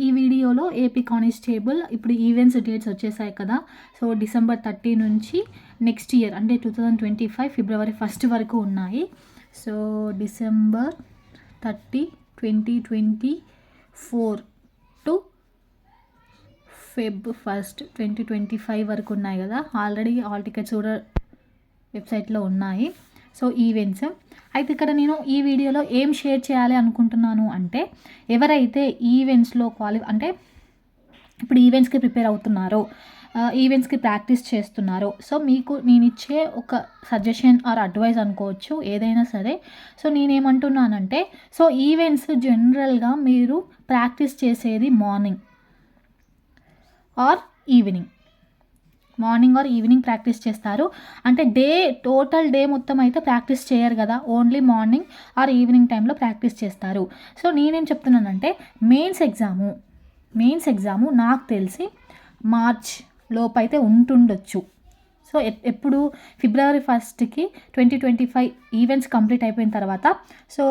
ఈ వీడియోలో AP constable ఇప్పుడు ఈవెంట్స్ డేట్స్ వచ్చేసాయి కదా. సో December 30 నుంచి నెక్స్ట్ ఇయర్ అంటే 2025 February 1 వరకు ఉన్నాయి. సో December 30, 2024 టు Feb 1, 2025 వరకు ఉన్నాయి కదా. ఆల్రెడీ హాల్ టికెట్స్ కూడా వెబ్సైట్లో ఉన్నాయి. సో ఈవెంట్స్ అయితే ఇక్కడ నేను ఈ వీడియోలో ఏం షేర్ చేయాలి అనుకుంటున్నాను అంటే, ఎవరైతే ఈవెంట్స్లో అంటే ఇప్పుడు ఈవెంట్స్కి ప్రిపేర్ అవుతున్నారో, ఈవెంట్స్కి ప్రాక్టీస్ చేస్తున్నారో, సో మీకు నేను ఇచ్చే ఒక సజెషన్ ఆర్ అడ్వైస్ అనుకోవచ్చు, ఏదైనా సరే. సో నేనేమంటున్నానంటే, సో ఈవెంట్స్ జనరల్గా మీరు ప్రాక్టీస్ చేసేది మార్నింగ్ ఆర్ ఈవినింగ్ ప్రాక్టీస్ చేస్తారు. అంటే టోటల్ డే మొత్తం అయితే ప్రాక్టీస్ చేయరు కదా, ఓన్లీ మార్నింగ్ ఆర్ ఈవినింగ్ టైంలో ప్రాక్టీస్ చేస్తారు. సో నేనేం చెప్తున్నానంటే, మెయిన్స్ ఎగ్జాము నాకు తెలిసి మార్చ్ లోపు అయితే ఉంటుండొచ్చు. సో ఎప్పుడు February 1కి 2025 ఈవెంట్స్ కంప్లీట్ అయిపోయిన తర్వాత సో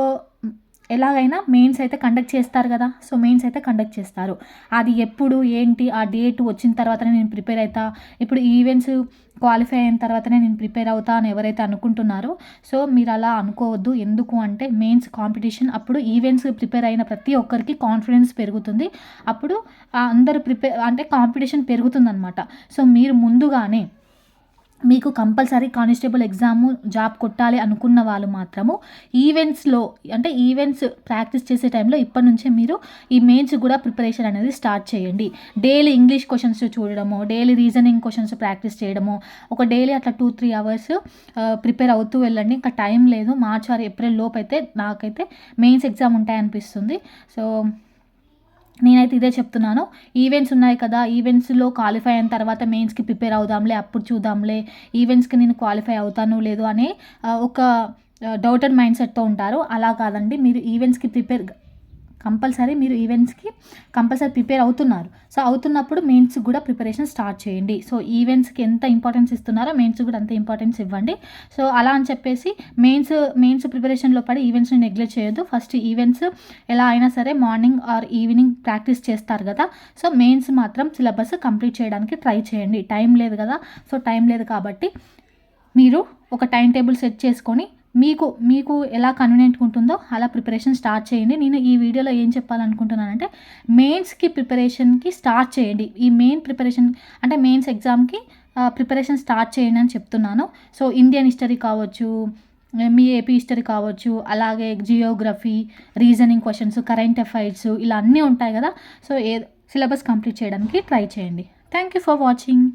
ఎలాగైనా మెయిన్స్ అయితే కండక్ట్ చేస్తారు కదా. సో మెయిన్స్ అయితే కండక్ట్ చేస్తారు. అది ఎప్పుడు ఏంటి ఆ డేట్ వచ్చిన తర్వాతనే నేను ప్రిపేర్ అవుతా, ఇప్పుడు ఈవెంట్స్ క్వాలిఫై అయిన తర్వాతనే నేను ప్రిపేర్ అవుతా అని ఎవరైతే అనుకుంటున్నారో, సో మీరు అలా అనుకోవద్దు. ఎందుకు అంటే మెయిన్స్ కాంపిటీషన్ అప్పుడు ఈవెంట్స్ ప్రిపేర్ అయిన ప్రతి ఒక్కరికి కాన్ఫిడెన్స్ పెరుగుతుంది. అప్పుడు అందరూ అంటే కాంపిటీషన్ పెరుగుతుందన్నమాట. సో మీరు ముందుగానే మీకు కంపల్సరీ కానిస్టేబుల్ ఎగ్జాము జాబ్ కొట్టాలి అనుకున్న వాళ్ళు మాత్రము ఈవెంట్స్ ప్రాక్టీస్ చేసే టైంలో ఇప్పటి నుంచే మీరు ఈ మెయిన్స్ కూడా ప్రిపరేషన్ అనేది స్టార్ట్ చేయండి. డైలీ ఇంగ్లీష్ క్వశ్చన్స్ చూడడము, డైలీ రీజనింగ్ క్వశ్చన్స్ ప్రాక్టీస్ చేయడము, ఒక డైలీ అట్లా 2-3 అవర్స్ ప్రిపేర్ అవుతూ వెళ్ళండి. ఇంకా టైం లేదు, మార్చ్ ఆర్ ఏప్రిల్ లోపు అయితే నాకైతే మెయిన్స్ ఎగ్జామ్ ఉంటాయనిపిస్తుంది. సో నేనైతే ఇదే చెప్తున్నాను. ఈవెంట్స్ ఉన్నాయి కదా, ఈవెంట్స్లో క్వాలిఫై అయిన తర్వాత మెయిన్స్కి ప్రిపేర్ అవుదాంలే, అప్పుడు చూద్దాంలే, ఈవెంట్స్కి నేను క్వాలిఫై అవుతాను లేదు అనే ఒక డౌటెడ్ మైండ్ సెట్తో ఉంటారు. అలా కాదండి, మీరు ఈవెంట్స్కి కంపల్సరీ ప్రిపేర్ అవుతున్నారు. సో అవుతున్నప్పుడు మెయిన్స్ కూడా ప్రిపరేషన్ స్టార్ట్ చేయండి. సో ఈవెంట్స్కి ఎంత ఇంపార్టెన్స్ ఇస్తున్నారో మెయిన్స్ కూడా అంత ఇంపార్టెన్స్ ఇవ్వండి. సో అలా అని చెప్పేసి మెయిన్స్ ప్రిపరేషన్లో పడి ఈవెంట్స్ని నెగ్లెక్ట్ చేయొద్దు. ఫస్ట్ ఈవెంట్స్ ఎలా అయినా సరే మార్నింగ్ ఆర్ ఈవినింగ్ ప్రాక్టీస్ చేస్తారు కదా. సో మెయిన్స్ మాత్రం సిలబస్ కంప్లీట్ చేయడానికి ట్రై చేయండి. టైం లేదు కదా, సో టైం లేదు కాబట్టి మీరు ఒక టైం టేబుల్ సెట్ చేసుకొని మీకు ఎలా కన్వీనియంట్గా ఉంటుందో అలా ప్రిపరేషన్ స్టార్ట్ చేయండి. నేను ఈ వీడియోలో ఏం చెప్పాలనుకుంటున్నానంటే, మెయిన్స్కి ప్రిపరేషన్కి స్టార్ట్ చేయండి. ఈ మెయిన్స్ ఎగ్జామ్కి ప్రిపరేషన్ స్టార్ట్ చేయండి అని చెప్తున్నాను. సో ఇండియన్ హిస్టరీ కావచ్చు, మీ ఏపీ హిస్టరీ కావచ్చు, అలాగే Geography, reasoning questions, current affairs ఇలా అన్నీ ఉంటాయి కదా. సో సిలబస్ కంప్లీట్ చేయడానికి ట్రై చేయండి. Thank you for watching.